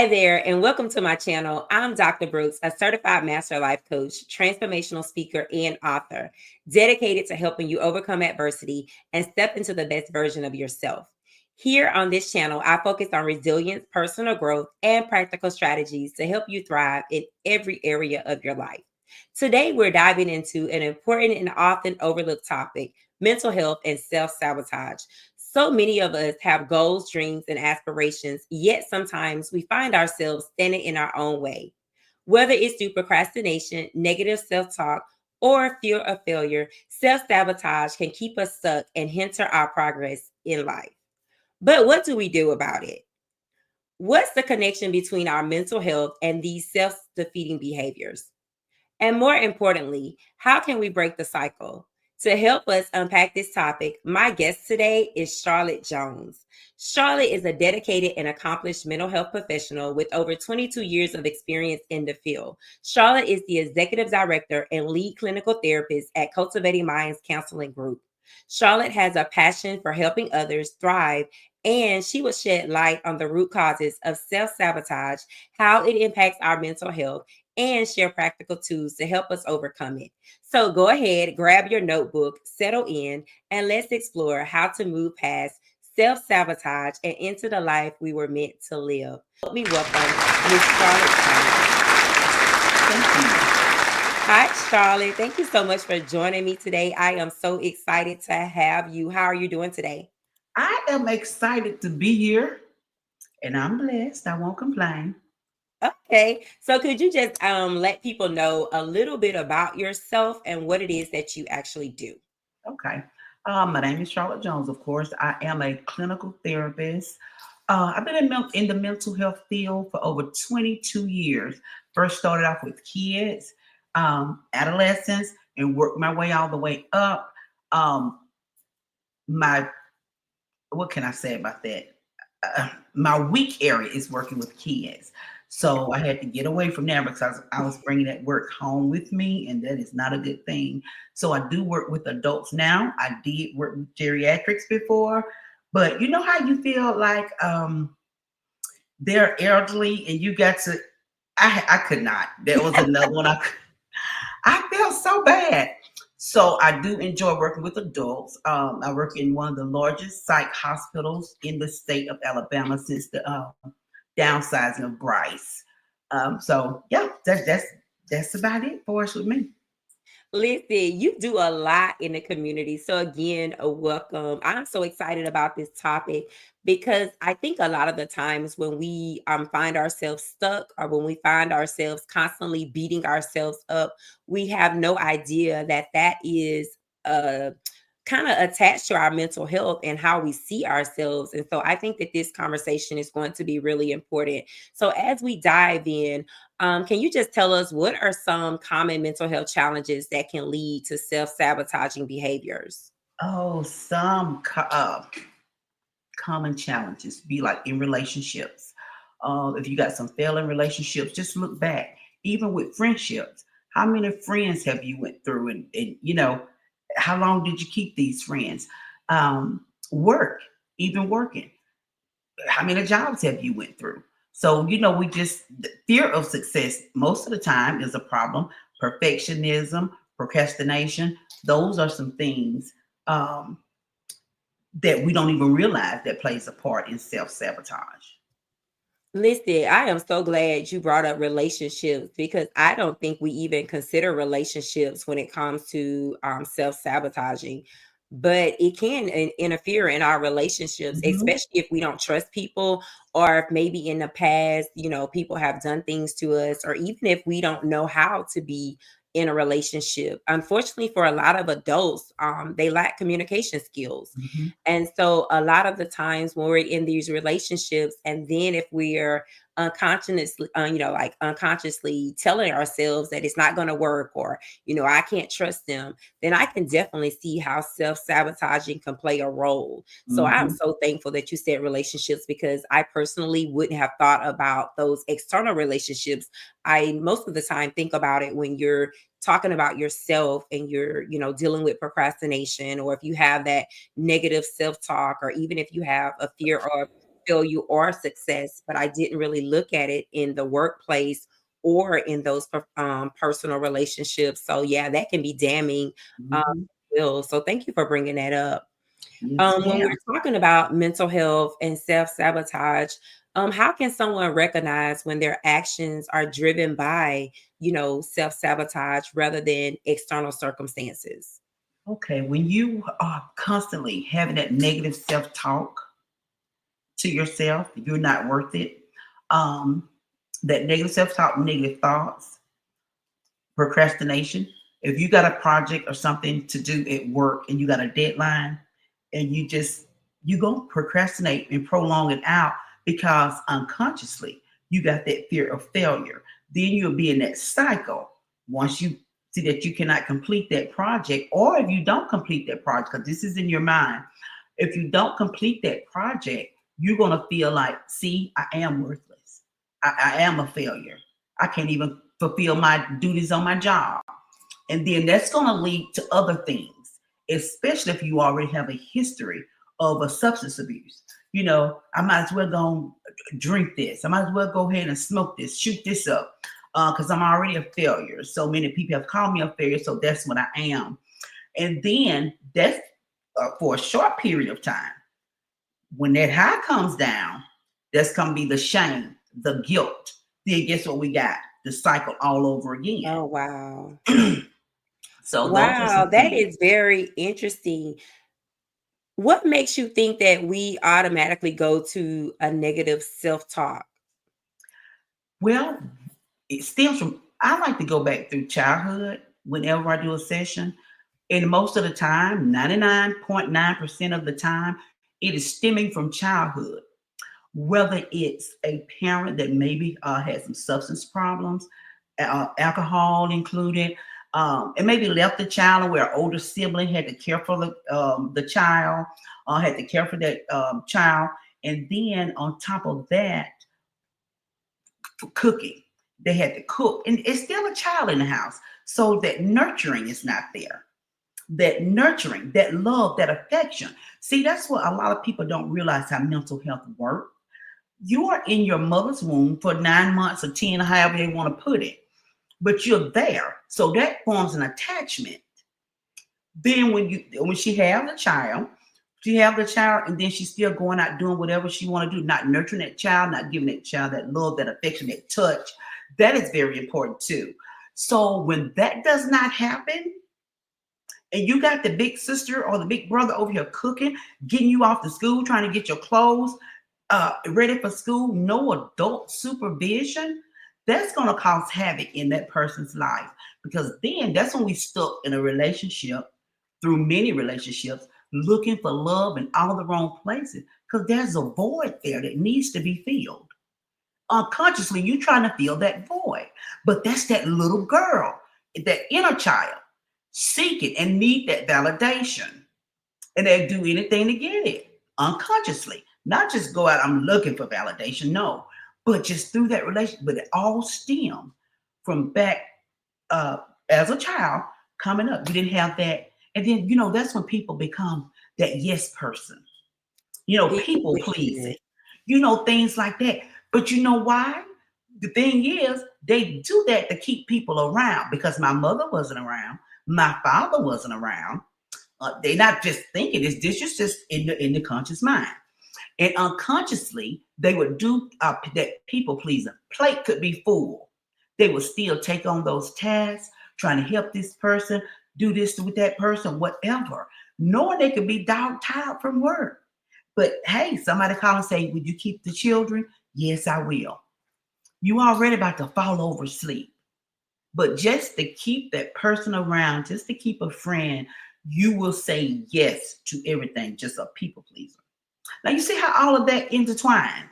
Hi there, and welcome to my channel. I'm Dr. Brooks, a certified master life coach, transformational speaker, and author, dedicated to helping you overcome adversity and step into the best version of yourself. Here on this channel, I focus on resilience, personal growth, and practical strategies to help you thrive in every area of your life. Today, we're diving into an important and often overlooked topic: mental health and self sabotage. So many of us have goals, dreams, and aspirations, yet sometimes we find ourselves standing in our own way. Whether it's through procrastination, negative self talk, or fear of failure, self sabotage can keep us stuck and hinder our progress in life. But what do we do about it? What's the connection between our mental health and these self defeating behaviors? And more importantly, how can we break the cycle? To help us unpack this topic, my guest today is Charlotte Jones. Charlotte is a dedicated and accomplished mental health professional with over 22 years of experience in the field. Charlotte is the executive director and lead clinical therapist at Cultivating Minds Counseling Group. Charlotte has a passion for helping others thrive, and she will shed light on the root causes of self sabotage, how it impacts our mental health, and share practical tools to help us overcome it. So go ahead, grab your notebook, settle in, and let's explore how to move past self sabotage and into the life we were meant to live. Help me welcome Miss Charlotte Jones. Thank you. Hi, Charlotte. Thank you so much for joining me today. I am so excited to have you. How are you doing today? I am excited to be here and I'm blessed. I won't complain. Okay. So could you just let people know a little bit about yourself and what it is that you actually do? Okay. My name is Charlotte Jones, of course. I am a clinical therapist. I've been in the mental health field for over 22 years. First started off with kids, adolescents, and worked my way all the way up. Um, my what can I say about that? My weak area is working with kids. So I had to get away from there because I was bringing that work home with me, and that is not a good thing. So I do work with adults now. I did work with geriatrics before, but you know how you feel like they're elderly and you got to. I could not. That was another one. I felt so bad. So I do enjoy working with adults. I work in one of the largest psych hospitals in the state of Alabama since the downsizing of Bryce. So yeah, that's about it for us with me. Listen, you do a lot in the community. So again, welcome. I'm so excited about this topic because I think a lot of the times when we find ourselves stuck or when we find ourselves constantly beating ourselves up, we have no idea that that is kind of attached to our mental health and how we see ourselves. And so I think that this conversation is going to be really important. So as we dive in, can you just tell us what are some common mental health challenges that can lead to self sabotaging behaviors? Oh, common challenges be like in relationships. If you got some failing relationships, just look back. Even with friendships, how many friends have you went through, and how long did you keep these friends? Work, even working, how many jobs have you went through? So we just the fear of success most of the time is a problem. Perfectionism, procrastination, those are some things um, that we don't even realize that plays a part in self-sabotage. Listen, I am so glad you brought up relationships because I don't think we even consider relationships when it comes to self sabotaging. But it can interfere in our relationships, Mhm. especially if we don't trust people, or if maybe in the past, people have done things to us, or even if we don't know how to be in a relationship. Unfortunately, for a lot of adults, they lack communication skills. Mhm. And so a lot of the times when we're in these relationships, and then if we're unconsciously, like unconsciously telling ourselves that it's not going to work, or, I can't trust them, then I can definitely see how self-sabotaging can play a role. So I'm Mhm. so thankful that you said relationships because I personally wouldn't have thought about those external relationships. I most of the time think about it when you're talking about yourself and you're, dealing with procrastination, or if you have that negative self-talk, or even if you have a fear of failure or success, but I didn't really look at it in the workplace or in those personal relationships. So yeah, that can be damning. Um, Mhm. Will. So thank you for bringing that up. Yes, When ma'am. we're talking about mental health and self-sabotage, how can someone recognize when their actions are driven by, self-sabotage rather than external circumstances? Okay, when you are constantly having that negative self-talk to yourself, you're not worth it. Um, that negative self-talk, negative thoughts, procrastination. If you got a project or something to do at work and you got a deadline and you go procrastinate and prolong it out because unconsciously you got that fear of failure. Then you'll be in that cycle once you see that you cannot complete that project, or if you don't complete that project, because this is in your mind. If you don't complete that project, you're gonna feel like, see, I am worthless. I am a failure. I can't even fulfill my duties on my job. And then that's going to lead to other things, especially if you already have a history of a substance abuse. I might as well go drink this. I might as well go ahead and smoke this, shoot this up, because I'm already a failure. So many people have called me a failure, so that's what I am. And then that's for a short period of time. When that high comes down, that's going to be the shame, the guilt. Then guess what we got? The cycle all over again. Oh, wow. So those are Wow, some that things. is very interesting. What makes you think that we automatically go to a negative self-talk? Well, it stems from, I like to go back through childhood whenever I do a session. And most of the time, 99.9% of the time, it is stemming from childhood. Whether it's a parent that maybe had some substance problems, alcohol included, and maybe left the child, where an older sibling had to care for the child, had to care for that child. And then on top of that, for cooking. They had to cook, and it's still a child in the house. So that nurturing is not there. That nurturing, that love, that affection. See, that's what a lot of people don't realize how mental health works. You are in your mother's womb for 9 months or 10, however they want to put it, but you're there. So that forms an attachment. Then when she have the child, she have the child, and then she's still going out doing whatever she want to do, not nurturing that child, not giving that child that love, that affection, that touch. That is very important too. So when that does not happen, and you got the big sister or the big brother over here cooking, getting you off to school, trying to get your clothes ready for school, no adult supervision, that's going to cause havoc in that person's life. Because then that's when we stuck in a relationship, through many relationships, looking for love in all the wrong places. Because there's a void there that needs to be filled. Unconsciously, you trying to fill that void. But that's that little girl, that inner child, seeking and need that validation, and they'll do anything to get it unconsciously. Not just go out, I'm looking for validation, no, but just through that relation. But it all stemmed from back uh, as a child coming up. You didn't have that. And then, that's when people become that yes person, People people pleasing. pleasing, things like that. But you know why? The thing is, they do that to keep people around because my mother wasn't around, my father wasn't around. They're not just thinking this. This is just in the conscious mind, and unconsciously they would do that people pleasing. Plate could be full. They would still take on those tasks, trying to help this person, do this with that person, whatever, knowing they could be dog tired from work. But hey, somebody call and say, "Would you keep the children?" Yes, I will. You already about to fall over sleep. But just to keep that person around, just to keep a friend, you will say yes to everything, just a people pleaser. Now you see how all of that intertwines.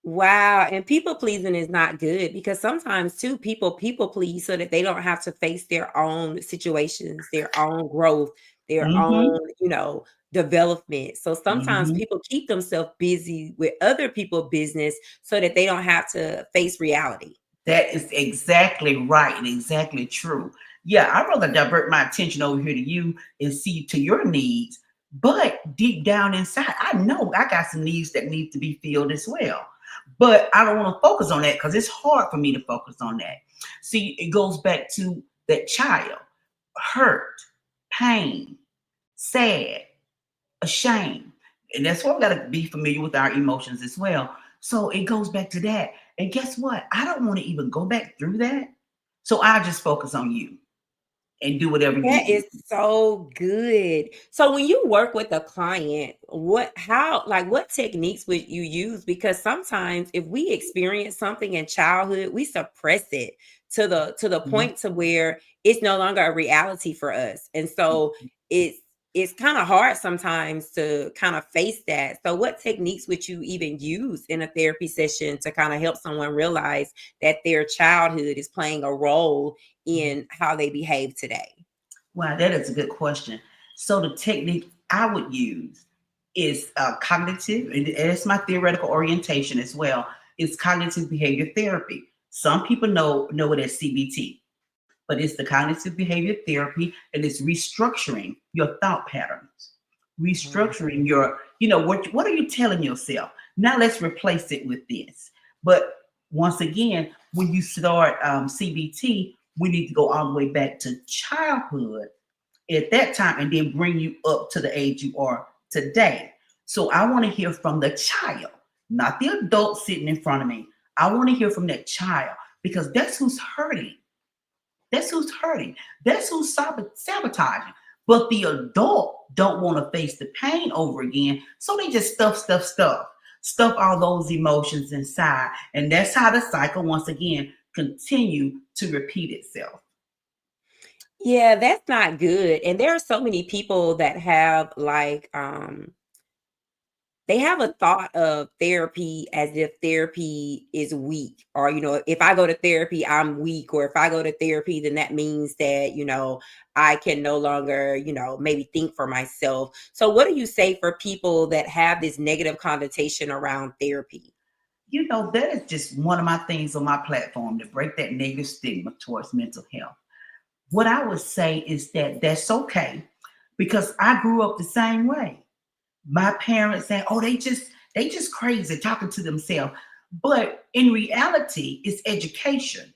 Wow, and people pleasing is not good because sometimes too people please so that they don't have to face their own situations, their own growth, their Mm-hmm. own, development. So sometimes Mm-hmm. people keep themselves busy with other people business so that they don't have to face reality. That is exactly right and exactly true. Yeah, I'd rather divert my attention over here to you and see to your needs But deep down inside, I know I got some needs that need to be filled as well. But I don't want to focus on that because it's hard for me to focus on that. See, it goes back to that child, hurt, pain, sad, ashamed. And that's why we got to be familiar with our emotions as well. So it goes back to that. And guess what? I don't want to even go back through that. So I just focus on you and do whatever you That need. is so good. So when you work with a client, what techniques would you use? Because sometimes if we experience something in childhood, we suppress it to the Mhm. point to where it's no longer a reality for us. And so it's kind of hard sometimes to kind of face that. So what techniques would you even use in a therapy session to kind of help someone realize that their childhood is playing a role in how they behave today? Wow, that is a good question. So the technique I would use is cognitive, and it's my theoretical orientation as well. It's cognitive behavior therapy. Some people know it as CBT, but it's the cognitive behavior therapy, and it's restructuring your thought patterns, restructuring your, what are you telling yourself? Now let's replace it with this. But once again, when you start CBT, we need to go all the way back to childhood at that time and then bring you up to the age you are today. So I want to hear from the child, not the adult sitting in front of me. I want to hear from that child because that's who's hurting. That's who's hurting. That's who's sabotaging. But the adult don't want to face the pain over again. So they just stuff all those emotions inside. And that's how the cycle, once again, continue to repeat itself. Yeah, that's not good. And there are so many people that have they have a thought of therapy as if therapy is weak, or if I go to therapy I'm weak, or if I go to therapy then that means that I can no longer maybe think for myself. So what do you say for people that have this negative connotation around therapy? That is just one of my things on my platform to break that negative stigma towards mental health. What I would say is that that's okay because I grew up the same way. My parents saying, "Oh, they just crazy talking to themselves." But in reality, it's education.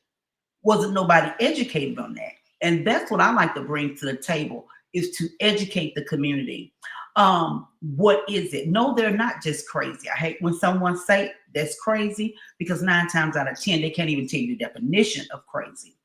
Wasn't nobody educated on that? And that's what I like to bring to the table is to educate the community. What is it? No, they're not just crazy. I hate when someone say that's crazy because 9 times out of 10 they can't even tell you the definition of crazy.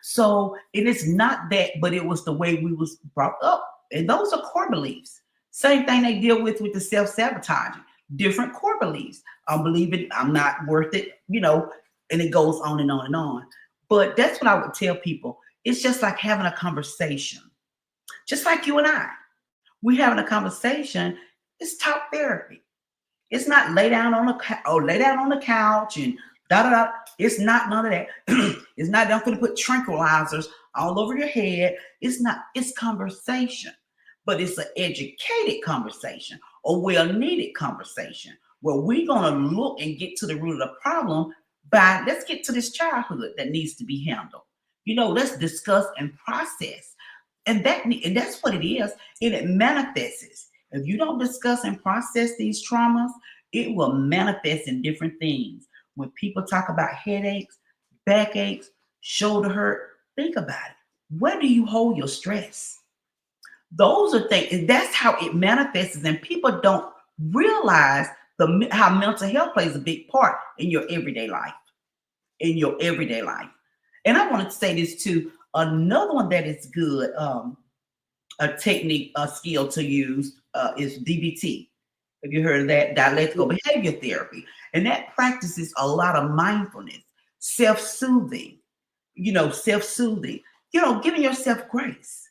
So it is not that, but it was the way we was brought up. And those are core beliefs. Same thing they deal with the self-sabotaging. Different core beliefs. I'm believing I'm not worth it, and it goes on and on and on. But that's what I would tell people. It's just like having a conversation. Just like you and I. We having a conversation. It's talk therapy. It's not lay down on the couch and da da da. It's not none of that. It's not. I'm going to put tranquilizers all over your head. It's not. It's conversation, but it's an educated conversation, a well needed conversation where we're going to look and get to the root of the problem. By let's get to this childhood that needs to be handled. Let's discuss and process, and that's what it is, and it manifests. If you don't discuss and process these traumas, it will manifest in different things. When people talk about headaches, backaches, shoulder hurt, think about it. Where do you hold your stress? Those are things, and that's how it manifests. And people don't realize how mental health plays a big part in your everyday life. In your everyday life. And I wanted to say this too. Another one that is good, a technique, a skill to use is DBT. Have you heard of that? Dialectical behavior therapy. And that practices a lot of mindfulness, self-soothing, self-soothing, giving yourself grace.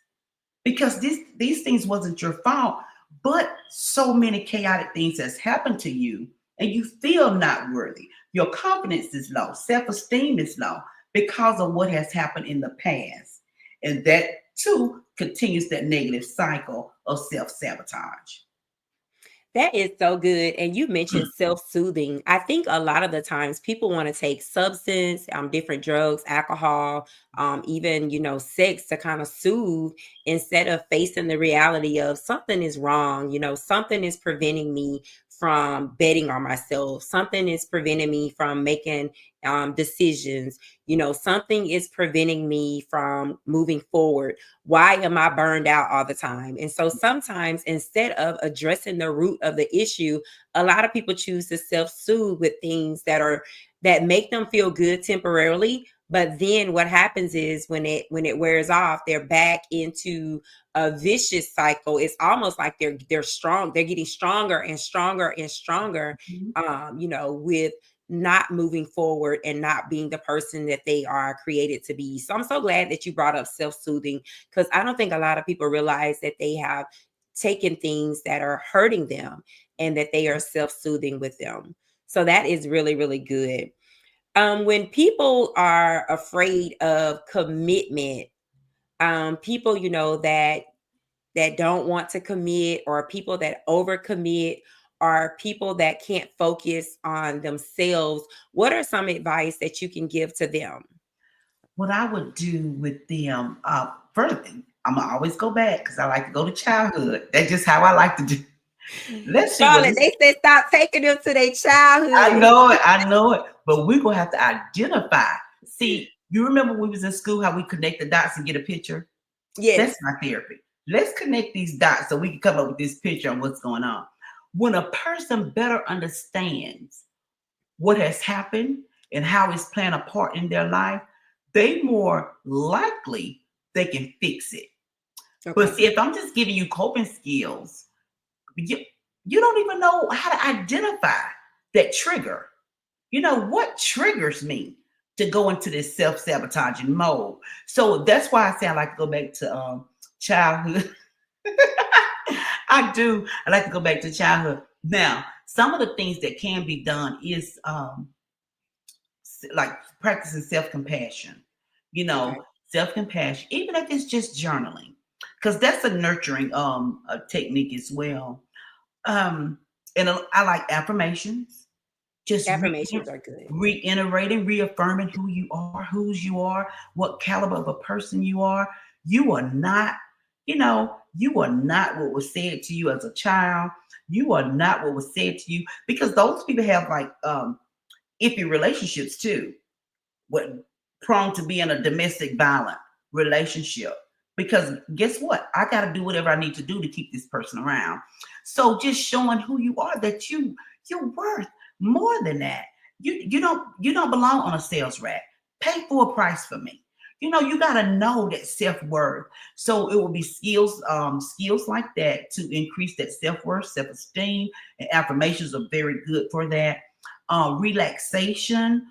Because these things wasn't your fault, but so many chaotic things has happened to you and you feel not worthy. Your confidence is low, self-esteem is low because of what has happened in the past. And that too continues that negative cycle of self-sabotage. That is so good. And you mentioned self-soothing. I think a lot of the times people want to take substance, different drugs, alcohol, even, sex to kind of soothe instead of facing the reality of something is wrong. Something is preventing me from betting on myself. Something is preventing me from making decisions. Something is preventing me from moving forward. Why am I burned out all the time? And so sometimes instead of addressing the root of the issue, a lot of people choose to self-soothe with things that make them feel good temporarily. But then what happens is when it wears off, they're back into a vicious cycle. It's almost like they're strong, they're getting stronger and stronger and stronger, Mhm. with not moving forward and not being the person that they are created to be. So I'm so glad that you brought up self-soothing, because I don't think a lot of people realize that they have taken things that are hurting them and that they are self-soothing with them. So that is really, really good. When people are afraid of commitment, people that don't want to commit, or people that overcommit, or people that can't focus on themselves, what are some advice that you can give to them? What I would do with them, first, I'm gonna always go back because I like to go to childhood. That's just how I like to do. Let's see what Charlotte, they said stop taking them to their I childhood. know it, I know it, but we're gonna have to identify. See, you remember when we was in school how we connect the dots and get a picture? That's Yes. my therapy. Let's connect these dots so we can come up with this picture on what's going on. When a person better understands what has happened and how it's playing a part in their life, they more likely they can fix it. But Okay. see, if I'm just giving you coping skills, you, you don't even know how to identify that trigger. You know what triggers me to go into this self-sabotaging mode. So that's why I say I like to go back to childhood. I do. I like to go back to childhood. Now, some of the things that can be done is like practicing self-compassion. You know, Okay. self-compassion, even if it's just journaling, because that's a nurturing a technique as well. Um, and I like affirmations, just Affirmations are good. reiterating, reaffirming who you are, whose you are, what caliber of a person you are. You are not, you are not what was said to you as a child. You are not what was said to you, because those people have like iffy relationships too, what prone to be in a domestic violent relationship. Because guess what? I got to do whatever I need to do to keep this person around. So just showing who you are, that you're worth more than that. You don't belong on a sales rack. Pay full price for me. You got to know that self-worth. So it will be skills like that to increase that self-worth, self-esteem, and affirmations are very good for that. Relaxation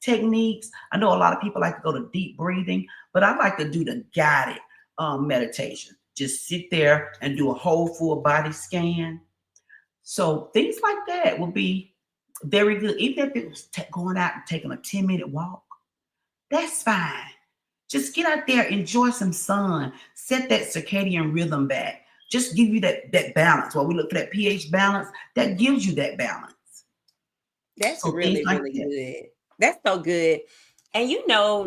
techniques. I know a lot of people like to go to deep breathing, but I like to do the guided meditation. Just sit there and do a whole full body scan. So things like that will be very good. Even if it was going out and taking a 10-minute walk, that's fine. Just get out there, enjoy some sun, set that circadian rhythm back. Just give you that balance. While we look for that pH balance, that gives you that balance. That's So things really, like really that. good. That's so good. And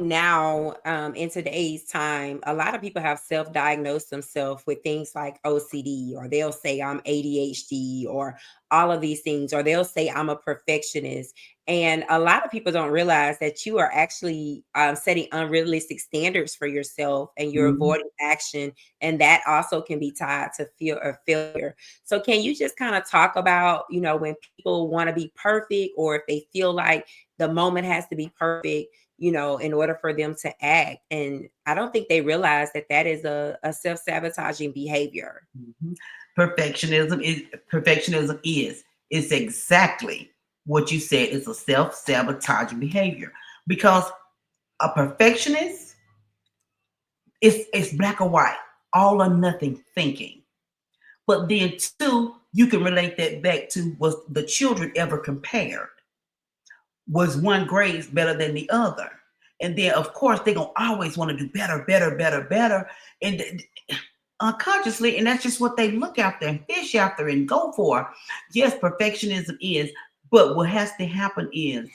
now, in today's time, a lot of people have self-diagnosed themselves with things like OCD, or they'll say I'm ADHD, or all of these things, or they'll say I'm a perfectionist. And a lot of people don't realize that you are actually setting unrealistic standards for yourself, and you're Mhm. avoiding action. And that also can be tied to fear of failure. So can you just kind of talk about, when people want to be perfect, or if they feel like the moment has to be perfect, in order for them to act? And I don't think they realize that that is a self-sabotaging behavior. Mhm. Perfectionism is it's exactly what you said. It's a self-sabotaging behavior, because a perfectionist it's black or white, all or nothing thinking. But then two, you can relate that back to, was the children ever compared? Was one grade better than the other? And then of course they're gonna always want to do better, better, better, better. And unconsciously, and that's just what they look after and fish after and go for. Yes, perfectionism is, but what has to happen is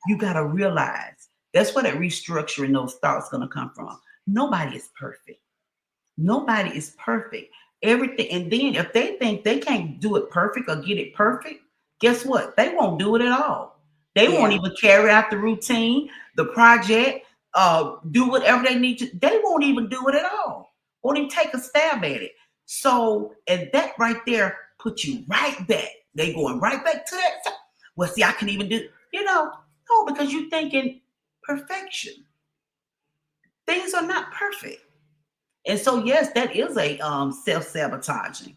you got to realize that's where that restructuring those thoughts going to come from. Nobody is perfect. Nobody is perfect. Everything, and then if they think they can't do it perfect or get it perfect, guess what? They won't do it at all. They won't Yeah. even carry out the routine, the project, do whatever they need to. They won't even do it at all. Won't even take a stab at it. So, and that right there puts you right back. They going right back to that. Well, see, I can even do, no, because you're thinking perfection. Things are not perfect. And so, yes, that is a self-sabotaging.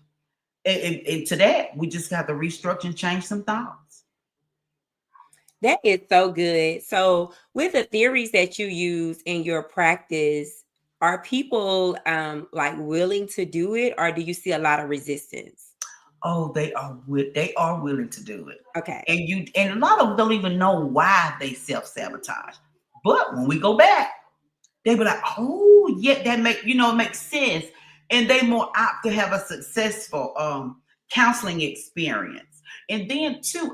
And to that, we just got to restructure and change some thoughts. That is so good. So, with the theories that you use in your practice, are people like willing to do it, or do you see a lot of resistance? Oh, they are willing to do it. Okay. And a lot of them don't even know why they self-sabotage. But when we go back, they be like, oh yeah, it makes sense. And they more apt to have a successful counseling experience. And then too,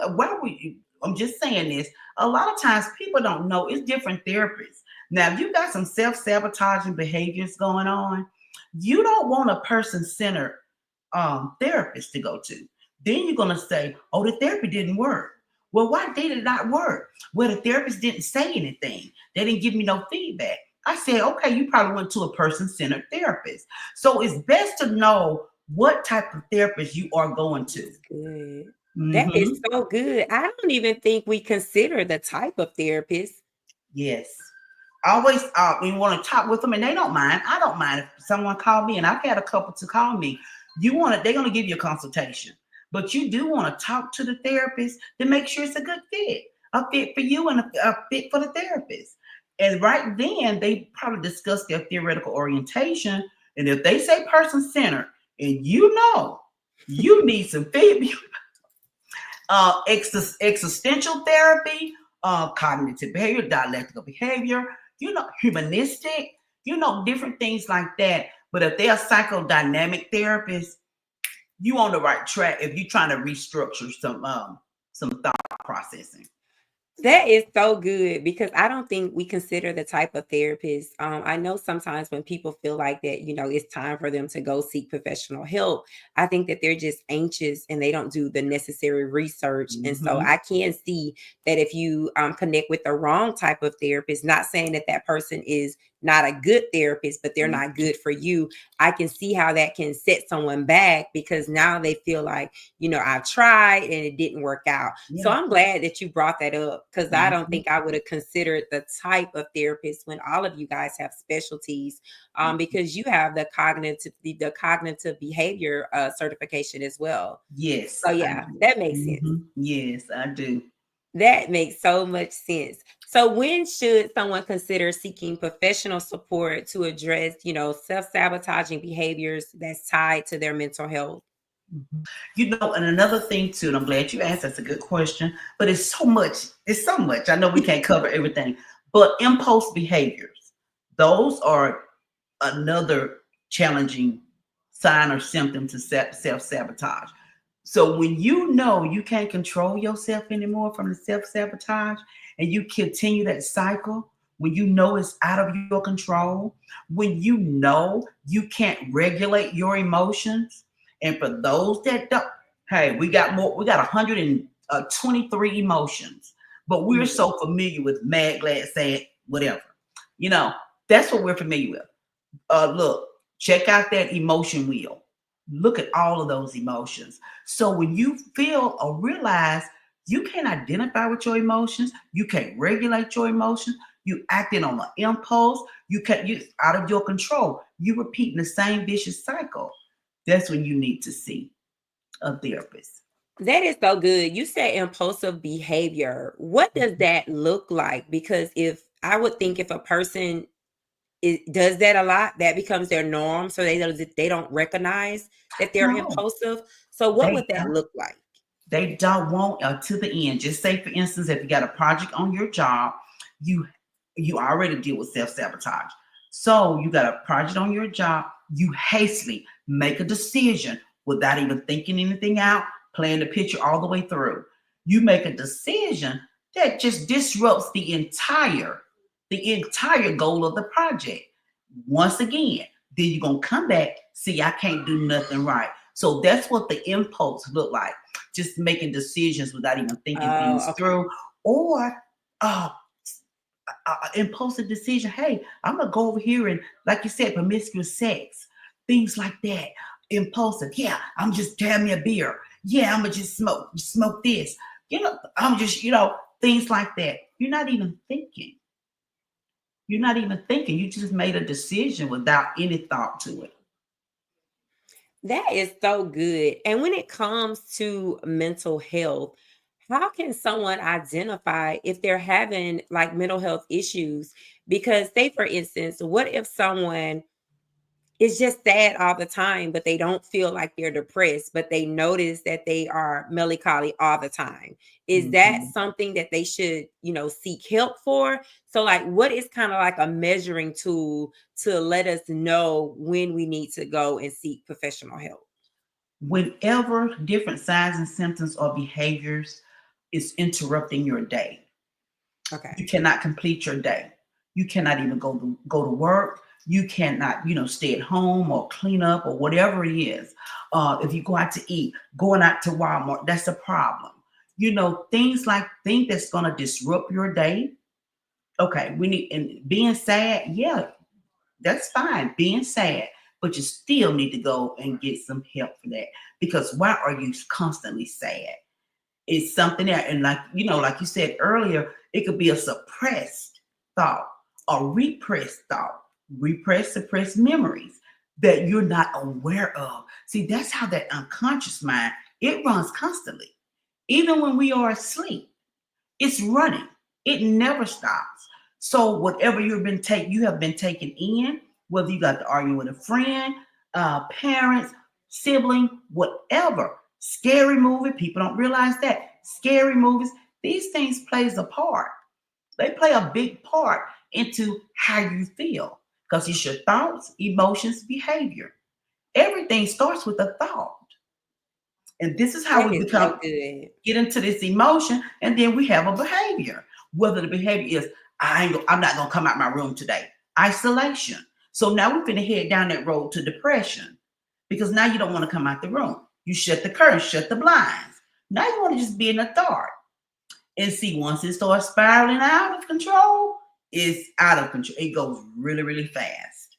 I'm just saying this, a lot of times people don't know it's different therapists. Now, if you got some self-sabotaging behaviors going on, you don't want a person-centered therapist to go to. Then you're gonna say, oh, the therapy didn't work. Well, why did it not work? Well, the therapist didn't say anything. They didn't give me no feedback. I said, okay, you probably went to a person-centered therapist. So it's best to know what type of therapist you are going to. That's good. That is Hmm. so good. I don't even think we consider the type of therapist. Yes. Always, we want to talk with them, and they don't mind. I don't mind if someone called me, and I've had a couple to call me. They're going to give you a consultation, but you do want to talk to the therapist to make sure it's a good fit, a fit for you and a fit for the therapist. And right then, they probably discuss their theoretical orientation. And if they say person centered, and you need some feedback, existential therapy, cognitive behavior, dialectical behavior, humanistic, different things like that. But if they're a psychodynamic therapist, you on the right track if you're trying to restructure some thought processing. That is so good because I don't think we consider the type of therapist. I know sometimes when people feel like that, it's time for them to go seek professional help. I think that they're just anxious and they don't do the necessary research. And so Hmm. I can see that if you connect with the wrong type of therapist, not saying that that person is not a good therapist, but they're not good for you. I can see how that can set someone back because now they feel like, I've tried and it didn't work out. So Yeah. I'm glad that you brought that up because I don't Hmm. think I would have considered the type of therapist when all of you guys have specialties, because you have the cognitive behavior certification as well. Yes, So I yeah, do. that makes sense. Yes, I do. That makes so much sense. So when should someone consider seeking professional support to address, self-sabotaging behaviors that's tied to their mental health? And another thing too, and I'm glad you asked. That's a good question. But it's so much. It's so much. I know we can't cover everything, but impulse behaviors. Those are another challenging sign or symptom to self sabotage. So when you know you can't control yourself anymore from the self sabotage, and you continue that cycle, when you know it's out of your control, when you know you can't regulate your emotions, and for those that don't, hey, we got more. We got 123 emotions, but we're Mhm. so familiar with mad, glad, sad, whatever. You know, that's what we're familiar with. Look, check out that emotion wheel. Look at all of those emotions. So when you feel or realize you can't identify with your emotions, you can't regulate your emotions, you acting on an impulse, you out of your control, you repeating the same vicious cycle. That's when you need to see a therapist. That is so good. You said impulsive behavior. What does that look like? Because if I would think if a person does that a lot, that becomes their norm. So they don't recognize that they're No, impulsive. So what they would that look like? They don't want to the end. Just say, for instance, if you got a project on your job, you you already deal with self sabotage. So you got a project on your job, you hastily. make a decision without even thinking anything out, playing the picture all the way through. You make a decision that just disrupts the entire goal of the project. Once again, then you're gonna come back, see, I can't do nothing right. So that's what the impulse look like. Just making decisions without even thinking Oh, things okay. through, or uh, impulsive decision. Hey, I'm gonna go over here and, like you said, promiscuous sex, things like that. Impulsive. Yeah, I'm just have me a beer. Yeah, I'm gonna just smoke this. I'm just things like that. You're not even thinking. You're not even thinking. You just made a decision without any thought to it. That is so good. And when it comes to mental health, how can someone identify if they're having like mental health issues? Because, say, for instance, what if someone is just sad all the time, but they don't feel like they're depressed, but they notice that they are melancholy all the time? Is that Mhm. something that they should, seek help for? So, like, what is kind of like a measuring tool to let us know when we need to go and seek professional help? Whenever different signs and symptoms or behaviors is interrupting your day, Okay. you cannot complete your day. You cannot even go to work. You cannot, stay at home or clean up or whatever it is. If you go out to eat, going out to Walmart, that's a problem. Things that's gonna disrupt your day. Okay, we need and being sad, yeah, that's fine, being sad, but you still need to go and get some help for that. Because why are you constantly sad? It's something there. And like you said earlier, it could be a suppressed thought, a repressed thought, repressed, suppressed memories that you're not aware of. See, that's how that unconscious mind, it runs constantly. Even when we are asleep, it's running. It never stops. So whatever you have been taken in, whether you got to argue with a friend, parents, sibling, whatever. Scary movie. People don't realize that scary movies. These things plays a part. They play a big part into how you feel because it's your thoughts, emotions, behavior. Everything starts with a thought, and this is how That we is so become good. get into this emotion, and then we have a behavior. Whether the behavior is I'm not gonna come out my room today. Isolation. So now we're gonna head down that road to depression because now you don't want to come out the room. You shut the curtains, shut the blinds. Now you want to just be in the dark. And see, once it starts spiraling out of control, it's out of control. It goes really, really fast.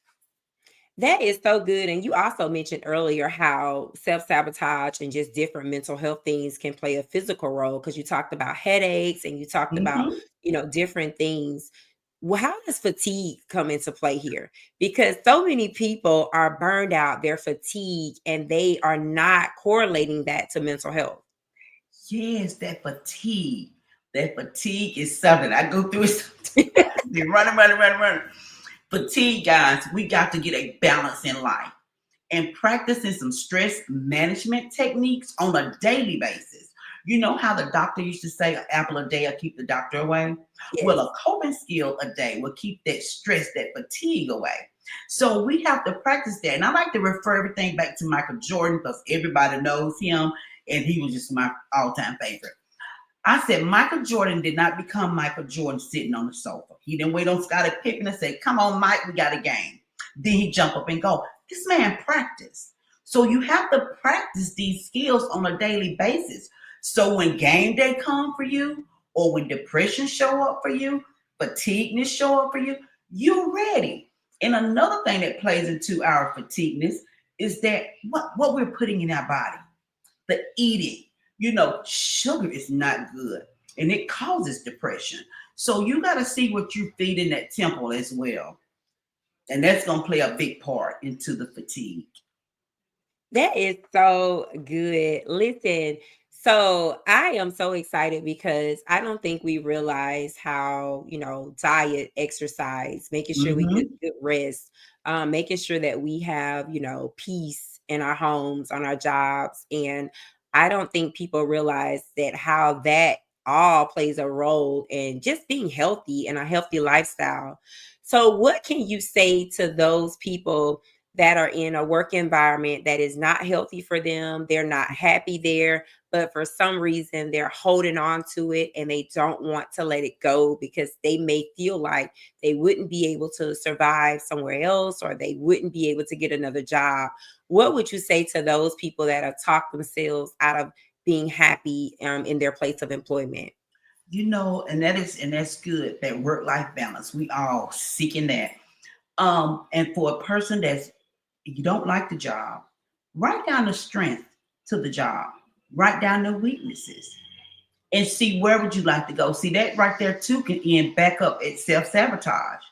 That is so good. And you also mentioned earlier how self sabotage and just different mental health things can play a physical role because you talked about headaches and you talked about, Hmm. different things. Well, how does fatigue come into play here? Because so many people are burned out, they're fatigued, and they are not correlating that to mental health. Yes, that fatigue. That fatigue is something I go through it sometimes. Be running, running, running, running. Fatigue, guys, we got to get a balance in life and practicing some stress management techniques on a daily basis. You know how the doctor used to say, an apple a day will keep the doctor away? Well, Yes. a coping skill a day will keep that stress, that fatigue away. So we have to practice that. And I like to refer everything back to Michael Jordan because everybody knows him and he was just my all time favorite. I said Michael Jordan did not become Michael Jordan sitting on the sofa. He didn't wait on Scottie Pippen and say, "Come on, Mike, we got a game." Then he jump up and go. This man practiced. So you have to practice these skills on a daily basis. So when game day come for you, or when depression show up for you, fatigueness show up for you, you're ready. And another thing that plays into our fatigueness is that what we're putting in our body, the eating. Sugar is not good and it causes depression. So you got to see what you feed in that temple as well. And that's going to play a big part into the fatigue. That is so good. Listen, so I am so excited because I don't think we realize how, diet, exercise, making sure we get Hmm. good rest, making sure that we have, peace in our homes, on our jobs. And I don't think people realize that how that all plays a role in just being healthy and a healthy lifestyle. So, what can you say to those people that are in a work environment that is not healthy for them. They're not happy there, but for some reason they're holding on to it and they don't want to let it go because they may feel like they wouldn't be able to survive somewhere else or they wouldn't be able to get another job. What would you say to those people that have talked themselves out of being happy in their place of employment? And that's good. That work-life balance. We all seeking that. And for a person that's you don't like the job, write down the strength to the job, write down the weaknesses, and see where would you like to go. See that right there too can end back up at self-sabotage.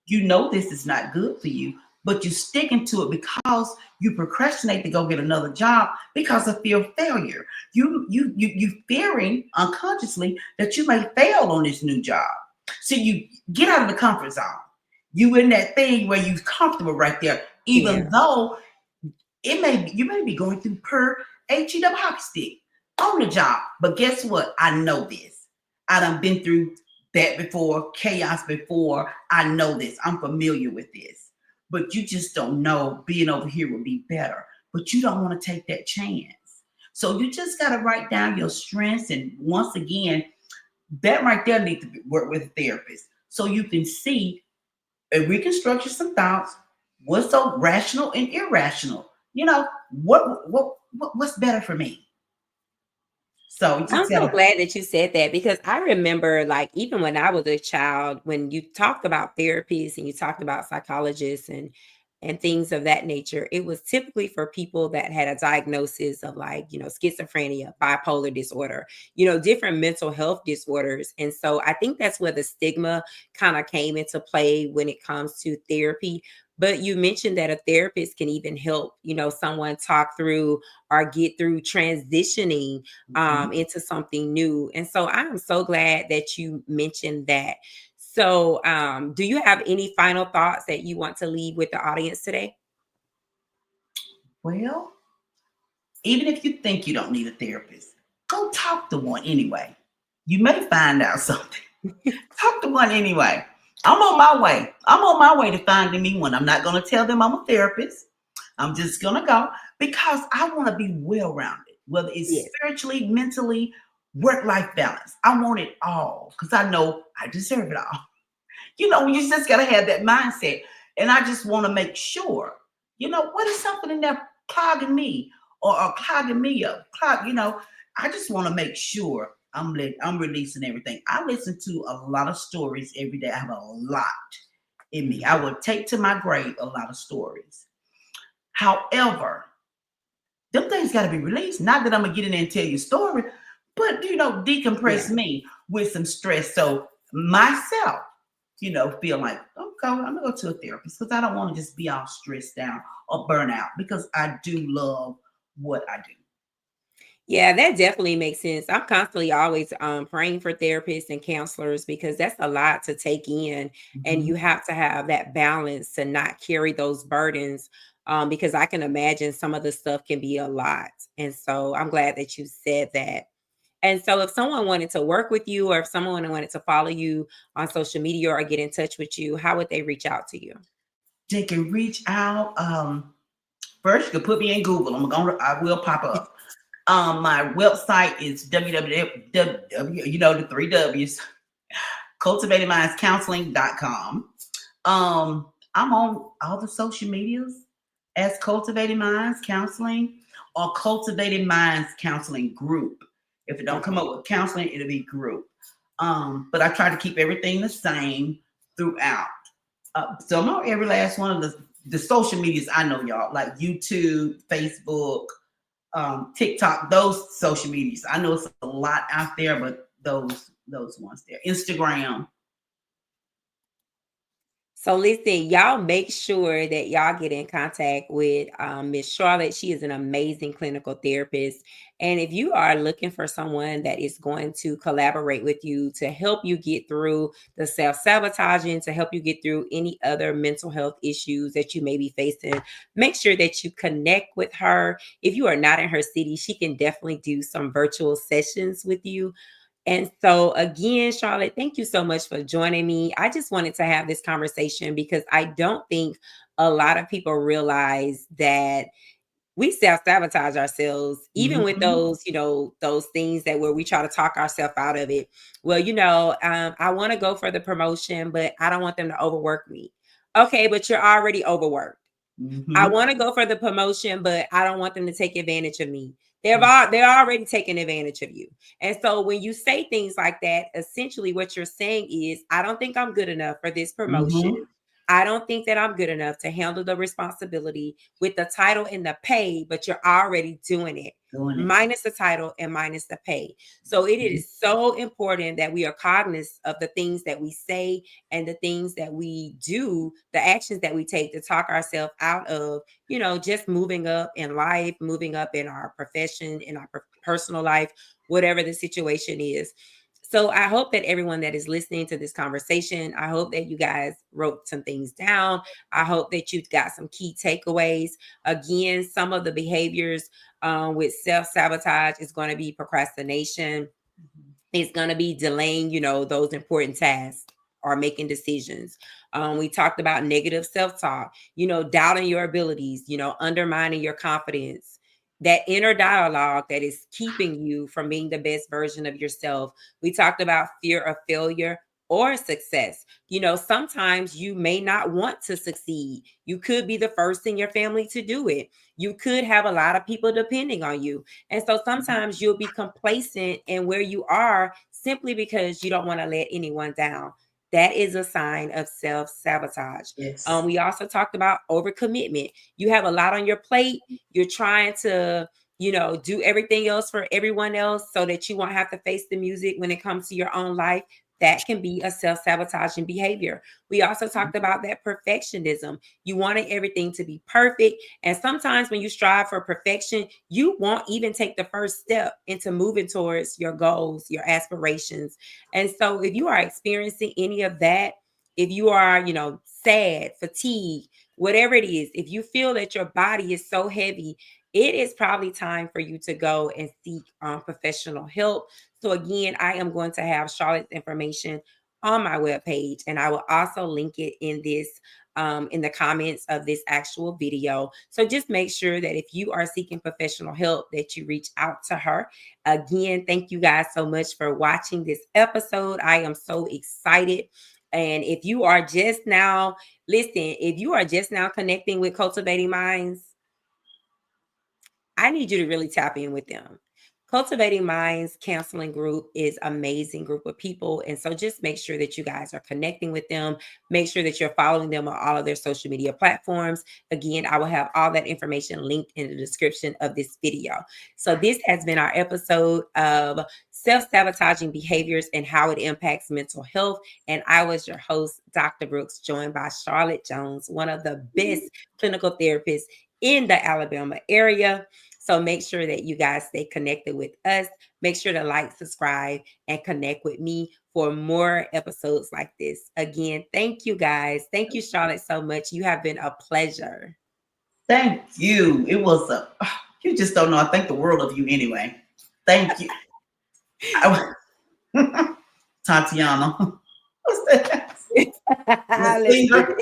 You know this is not good for you, but you're sticking to it because you procrastinate to go get another job because of fear of failure. You fearing unconsciously that you may fail on this new job. So you get out of the comfort zone. You in that thing where you're comfortable right there, even Yeah. though you may be going through per HEW hockey stick on the job. But guess what? I know this. I done been through that before, chaos before. I know this. I'm familiar with this. But you just don't know being over here would be better. But you don't want to take that chance. So you just got to write down your strengths. And once again, that right there needs to work with a therapist. So you can see and reconstruct some thoughts. What's so rational and irrational? You know, what's better for me? So you I'm just so gotta glad that you said that because I remember, like, even when I was a child, when you talked about therapists and you talked about psychologists and things of that nature, it was typically for people that had a diagnosis of, like, schizophrenia, bipolar disorder, different mental health disorders. And so I think that's where the stigma kind of came into play when it comes to therapy. But you mentioned that a therapist can even help, someone talk through or get through transitioning Mhm. into something new. And so I'm so glad that you mentioned that. So, do you have any final thoughts that you want to leave with the audience today? Well, even if you think you don't need a therapist, go talk to one anyway. You may find out something. Talk to one anyway. I'm on my way. I'm on my way to finding me one. I'm not going to tell them I'm a therapist. I'm just going to go because I want to be well rounded, whether it's Yes. spiritually, mentally, work life balance. I want it all because I know I deserve it all. You just got to have that mindset. And I just want to make sure, what is something in there clogging me or clogging me up? I just want to make sure I'm releasing everything. I listen to a lot of stories every day. I have a lot in me. I Mhm. will take to my grave a lot of stories. However, them things got to be released. Not that I'm gonna get in there and tell you a story, but decompress Yeah. me with some stress. So myself, feel like, okay, I'm gonna go to a therapist because I don't want to just be all stressed down or burn out because I do love what I do. Yeah, that definitely makes sense. I'm constantly always praying for therapists and counselors because that's a lot to take in. And Mhm. you have to have that balance to not carry those burdens because I can imagine some of the stuff can be a lot. And so I'm glad that you said that. And so if someone wanted to work with you or if someone wanted to follow you on social media or get in touch with you, how would they reach out to you? They can reach out. First, you can put me in Google. I will pop up. My website is www. The three W's. cultivatingmindscounseling.com. I'm on all the social medias as Cultivating Minds Counseling or Cultivating Minds Counseling Group. If it don't come Okay. up with counseling, it'll be group. But I try to keep everything the same throughout. So I'm on every last one of the social medias I know, y'all, like YouTube, Facebook, TikTok, those social medias. I know it's a lot out there, but those ones there. Instagram. So listen, y'all make sure that y'all get in contact with Miss Charlotte. She is an amazing clinical therapist. And if you are looking for someone that is going to collaborate with you to help you get through the self-sabotaging, to help you get through any other mental health issues that you may be facing, make sure that you connect with her. If you are not in her city, she can definitely do some virtual sessions with you And so, again, Charlotte, thank you so much for joining me. I just wanted to have this conversation because I don't think a lot of people realize that we self-sabotage ourselves, even with Mhm. those, those things that where we try to talk ourselves out of it. Well, I want to go for the promotion, but I don't want them to overwork me. Okay, but you're already overworked. I Mhm. want to go for the promotion, but I don't want them to take advantage of me. Mhm. They're already taking advantage of you. And so when you say things like that, essentially what you're saying is, I don't think I'm good enough for this promotion. Mhm. I don't think that I'm good enough to handle the responsibility with the title and the pay, but you're already doing it. Doing it. Minus the title and minus the pay. So it Mhm. is so important that we are cognizant of the things that we say and the things that we do, the actions that we take to talk ourselves out of, just moving up in life, moving up in our profession, in our personal life, whatever the situation is. So I hope that everyone that is listening to this conversation, I hope that you guys wrote some things down. I hope that you got some key takeaways. Again, some of the behaviors with self-sabotage is going to be procrastination. It's going to be delaying, those important tasks or making decisions. We talked about negative self-talk, doubting your abilities, undermining your confidence, that inner dialogue that is keeping you from being the best version of yourself. We talked about fear of failure or success. Sometimes you may not want to succeed. You could be the first in your family to do it. You could have a lot of people depending on you. And so sometimes you'll be complacent in where you are simply because you don't want to let anyone down. That is a sign of self sabotage. Yes. We also talked about overcommitment. You have a lot on your plate. You're trying to, do everything else for everyone else so that you won't have to face the music when it comes to your own life. That can be a self sabotaging behavior. We also talked about that perfectionism. You wanted everything to be perfect. And sometimes when you strive for perfection, you won't even take the first step into moving towards your goals, your aspirations. And so if you are experiencing any of that, if you are, sad, fatigued, whatever it is, if you feel that your body is so heavy, it is probably time for you to go and seek professional help. So again, I am going to have Charlotte's information on my webpage, and I will also link it in the comments of this actual video. So just make sure that if you are seeking professional help, that you reach out to her. Again, thank you guys so much for watching this episode. I am so excited. And if you are just now, listen, if you are just now connecting with Cultivating Minds, I need you to really tap in with them. Cultivating Minds Counseling Group is amazing group of people. And so just make sure that you guys are connecting with them. Make sure that you're following them on all of their social media platforms. Again, I will have all that information linked in the description of this video. So this has been our episode of self-sabotaging behaviors and how it impacts mental health. And I was your host, Dr. Brooks, joined by Charlotte Jones, one of the best clinical therapists in the Alabama area. So make sure that you guys stay connected with us. Make sure to like, subscribe, and connect with me for more episodes like this. Again, thank you guys. Thank you, Charlotte, so much. You have been a pleasure. Thank you. It was a. You just don't know. I think the world of you anyway. Thank you. I, Tatiana. What's that? The Listen. singer.